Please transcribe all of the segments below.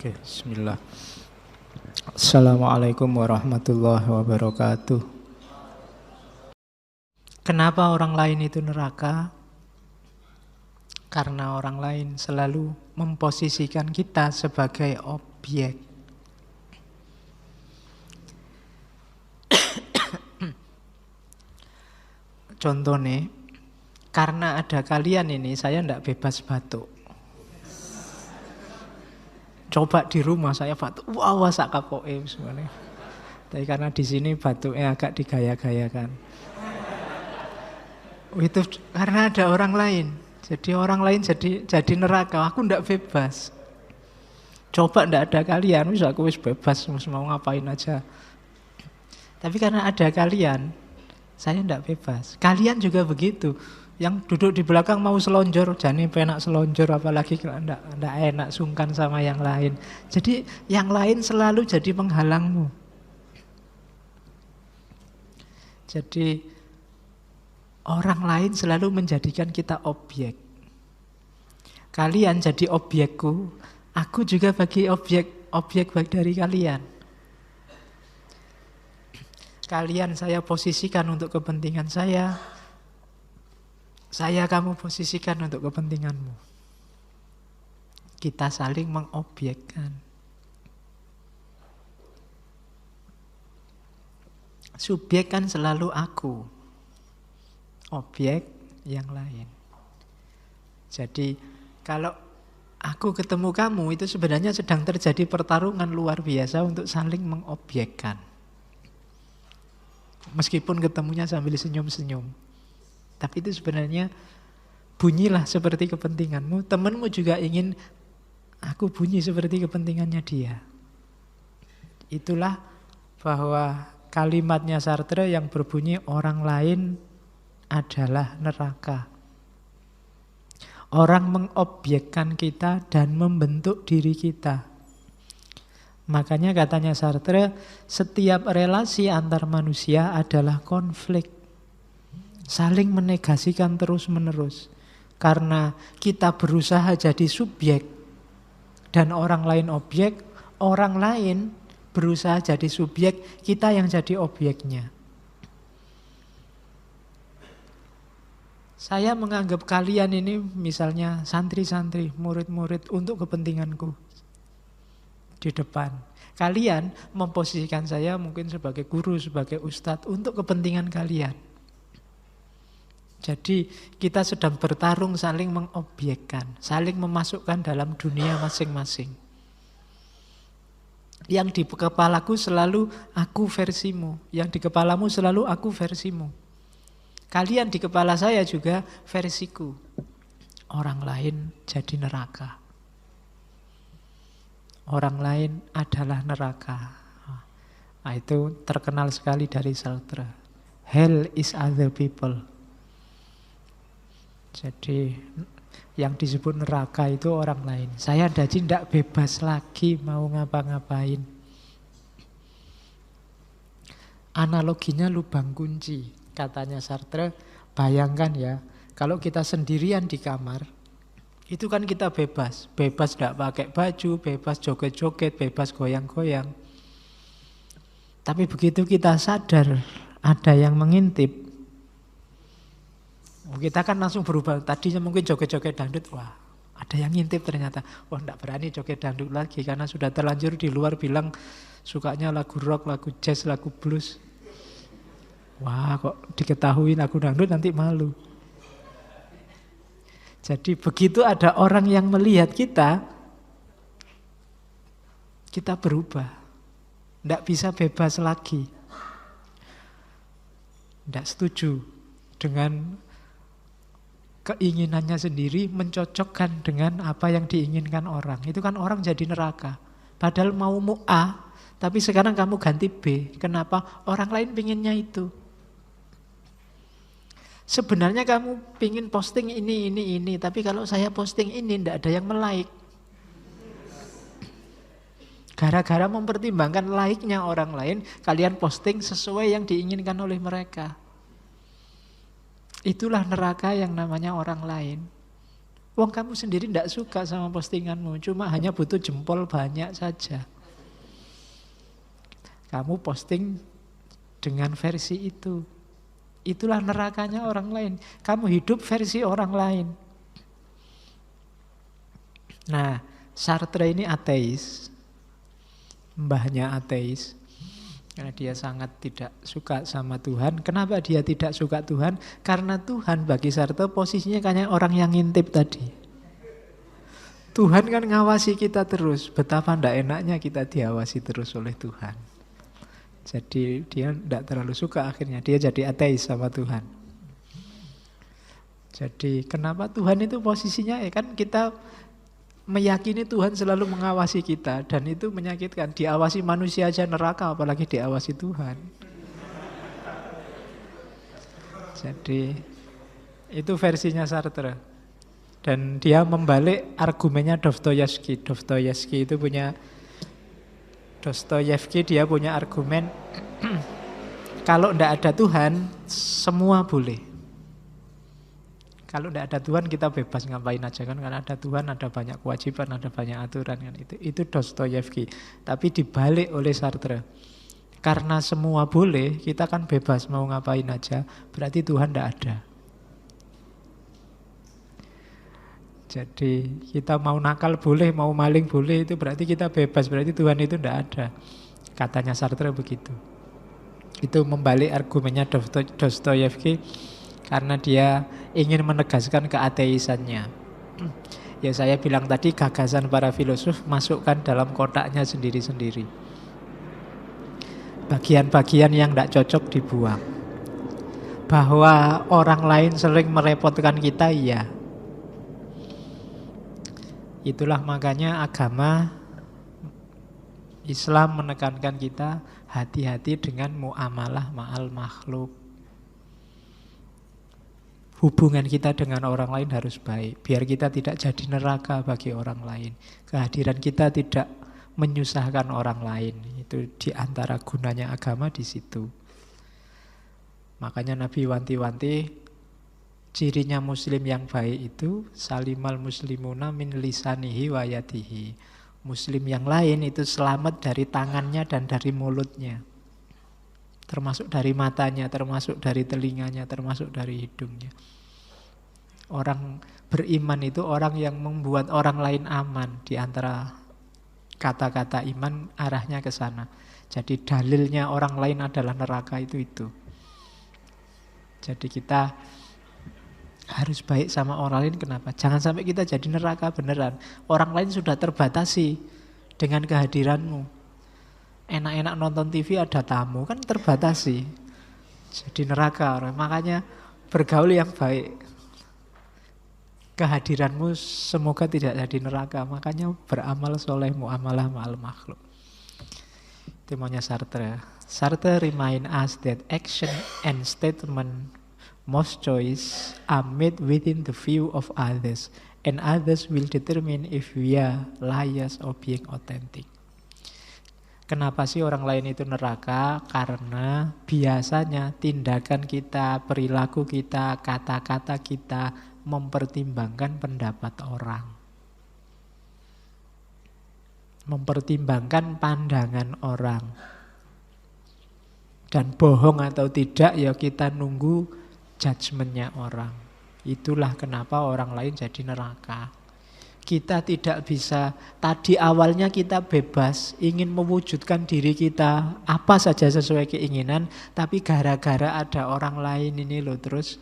Oke, bismillah. Assalamualaikum warahmatullahi wabarakatuh. Kenapa orang lain itu neraka? Karena orang lain selalu memposisikan kita sebagai objek. Contohnya, karena ada kalian ini, saya tidak bebas batuk. Coba di rumah saya batuk, wah sak kapoke semuanya. Tapi karena di sini batuknya agak digaya-gayakan. Itu karena ada orang lain. Jadi orang lain jadi neraka. Aku ndak bebas. Coba ndak ada kalian, wis aku wis bebas, mau ngapain aja. Tapi karena ada kalian, saya ndak bebas. Kalian juga begitu. Yang duduk di belakang mau selonjor, jane penak selonjor, apalagi ndak enak sungkan sama yang lain. Jadi yang lain selalu jadi penghalangmu. Jadi orang lain selalu menjadikan kita objek. Kalian jadi objekku, aku juga bagi objek baik dari kalian. Kalian saya posisikan untuk kepentingan saya kamu posisikan untuk kepentinganmu. Kita saling mengobjekkan. Subjek kan selalu aku, objek yang lain. Jadi kalau aku ketemu kamu itu sebenarnya sedang terjadi pertarungan luar biasa untuk saling mengobjekkan. Meskipun ketemunya sambil senyum-senyum. Tapi itu sebenarnya bunyilah seperti kepentinganmu. Temanmu juga ingin aku bunyi seperti kepentingannya dia. Itulah bahwa kalimatnya Sartre yang berbunyi orang lain adalah neraka. Orang mengobjekkan kita dan membentuk diri kita. Makanya katanya Sartre, setiap relasi antar manusia adalah konflik. Saling menegasikan terus-menerus. Karena kita berusaha jadi subjek dan orang lain objek, orang lain berusaha jadi subjek, kita yang jadi objeknya. Saya menganggap kalian ini misalnya santri-santri, murid-murid untuk kepentinganku di depan. Kalian memposisikan saya mungkin sebagai guru, sebagai ustadz untuk kepentingan kalian. Jadi kita sedang bertarung saling mengobjekkan, saling memasukkan dalam dunia masing-masing. Yang di kepalaku selalu aku versimu, yang di kepalamu selalu aku versimu. Kalian di kepala saya juga versiku. Orang lain jadi neraka. Orang lain adalah neraka. Nah, itu terkenal sekali dari Sartre. Hell is other people. Jadi yang disebut neraka itu orang lain. Saya jadi tidak bebas lagi mau ngapa-ngapain. Analoginya lubang kunci, katanya Sartre. Bayangkan ya, kalau kita sendirian di kamar, itu kan kita bebas. Bebas tidak pakai baju, bebas joget-joget, bebas goyang-goyang. Tapi begitu kita sadar ada yang mengintip, kita kan langsung berubah. Tadinya mungkin joget-joget dangdut, wah ada yang ngintip ternyata. Wah tidak berani joget dangdut lagi karena sudah terlanjur di luar bilang sukanya lagu rock, lagu jazz, lagu blues. Wah kok diketahui lagu dangdut nanti malu. Jadi begitu ada orang yang melihat kita berubah. Tidak bisa bebas lagi. Tidak setuju dengan keinginannya sendiri mencocokkan dengan apa yang diinginkan orang. Itu kan orang jadi neraka. Padahal maumu A, tapi sekarang kamu ganti B. Kenapa? Orang lain pinginnya itu. Sebenarnya kamu pingin posting ini. Tapi kalau saya posting ini, tidak ada yang like. Gara-gara mempertimbangkan like-nya orang lain, kalian posting sesuai yang diinginkan oleh mereka. Itulah neraka yang namanya orang lain. Wong kamu sendiri tidak suka sama postinganmu, cuma hanya butuh jempol banyak saja. Kamu posting dengan versi itu. Itulah nerakanya orang lain. Kamu hidup versi orang lain. Nah, Sartre ini ateis. Mbahnya ateis. Karena dia sangat tidak suka sama Tuhan. Kenapa dia tidak suka Tuhan? Karena Tuhan bagi Sartre posisinya kayak orang yang ngintip tadi. Tuhan kan ngawasi kita terus. Betapa tidak enaknya kita diawasi terus oleh Tuhan. Jadi dia tidak terlalu suka akhirnya. Dia jadi ateis sama Tuhan. Jadi kenapa Tuhan itu posisinya kan kita meyakini Tuhan selalu mengawasi kita, dan itu menyakitkan. Diawasi manusia aja neraka, apalagi diawasi Tuhan. Jadi itu versinya Sartre. Dan dia membalik argumennya Dostoyevsky. Dostoyevsky itu punya dia punya argumen kalau tidak ada Tuhan semua boleh. Kalau tidak ada Tuhan kita bebas ngapain aja kan, karena ada Tuhan ada banyak kewajiban, ada banyak aturan kan. Itu Dostoyevsky. Tapi dibalik oleh Sartre. Karena semua boleh, kita kan bebas mau ngapain aja, berarti Tuhan tidak ada. Jadi kita mau nakal boleh, mau maling boleh, itu berarti kita bebas, berarti Tuhan itu tidak ada. Katanya Sartre begitu. Itu membalik argumennya Dostoyevsky. Karena dia ingin menegaskan keateisannya. Ya saya bilang tadi gagasan para filosof masukkan dalam kotaknya sendiri-sendiri. Bagian-bagian yang tidak cocok dibuang. Bahwa orang lain sering merepotkan kita, iya. Itulah makanya agama Islam menekankan kita hati-hati dengan muamalah ma'al makhluk. Hubungan kita dengan orang lain harus baik, biar kita tidak jadi neraka bagi orang lain. Kehadiran kita tidak menyusahkan orang lain. Itu diantara gunanya agama di situ. Makanya Nabi wanti-wanti, cirinya muslim yang baik itu salimal muslimuna min lisanihi wa yadihi. Muslim yang lain itu selamat dari tangannya dan dari mulutnya. Termasuk dari matanya, termasuk dari telinganya, termasuk dari hidungnya. Orang beriman itu orang yang membuat orang lain aman. Di antara kata-kata iman arahnya ke sana. Jadi dalilnya orang lain adalah neraka itu. Jadi kita harus baik sama orang lain. Kenapa? Jangan sampai kita jadi neraka beneran. Orang lain sudah terbatasi dengan kehadiranmu. Enak-enak nonton TV ada tamu, kan terbatasi. Jadi neraka orang. Makanya bergaul yang baik. Kehadiranmu semoga tidak jadi neraka. Makanya beramal soleh muamalah ma'al makhluk. Itu maunya Sartre. Sartre remind us that action and statement most choice are made within the view of others, and others will determine if we are liars or being authentic. Kenapa sih orang lain itu neraka? Karena biasanya tindakan kita, perilaku kita, kata-kata kita mempertimbangkan pendapat orang. Mempertimbangkan pandangan orang. Dan bohong atau tidak ya kita nunggu judgementnya orang. Itulah kenapa orang lain jadi neraka. Kita tidak bisa, tadi awalnya kita bebas, ingin mewujudkan diri kita apa saja sesuai keinginan, tapi gara-gara ada orang lain ini loh, terus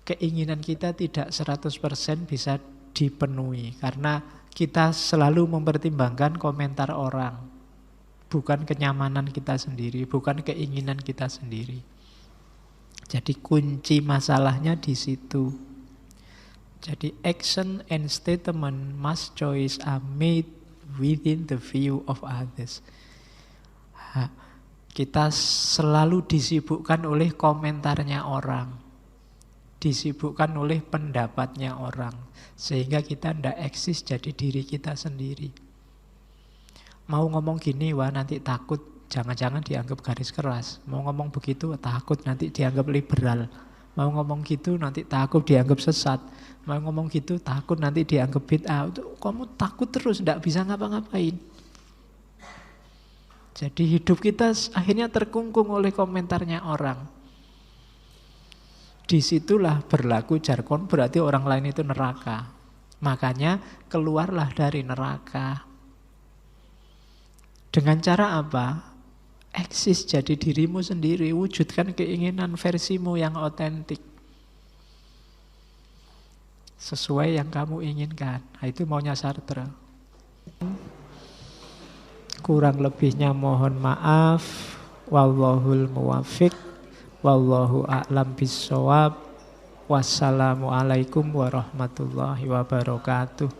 keinginan kita tidak 100% bisa dipenuhi. Karena kita selalu mempertimbangkan komentar orang, bukan kenyamanan kita sendiri, bukan keinginan kita sendiri. Jadi kunci masalahnya di situ. Jadi action and statement must choice are made within the view of others. Kita selalu disibukkan oleh komentarnya orang, disibukkan oleh pendapatnya orang, sehingga kita tidak eksis jadi diri kita sendiri. Mau ngomong gini, wah nanti takut, jangan-jangan dianggap garis keras. Mau ngomong begitu, takut nanti dianggap liberal. Mau ngomong gitu nanti takut dianggap sesat. Mau ngomong gitu takut nanti dianggap bid'ah. Kamu takut terus, tidak bisa ngapa-ngapain. Jadi hidup kita akhirnya terkungkung oleh komentarnya orang. Disitulah berlaku jargon, berarti orang lain itu neraka. Makanya keluarlah dari neraka. Dengan cara apa? Eksis jadi dirimu sendiri, wujudkan keinginan versimu yang otentik. Sesuai yang kamu inginkan. Nah, itu maunya Sartre. Kurang lebihnya mohon maaf. Wallahul muwaffiq. Wallahu a'lam bissawab. Wassalamualaikum warahmatullahi wabarakatuh.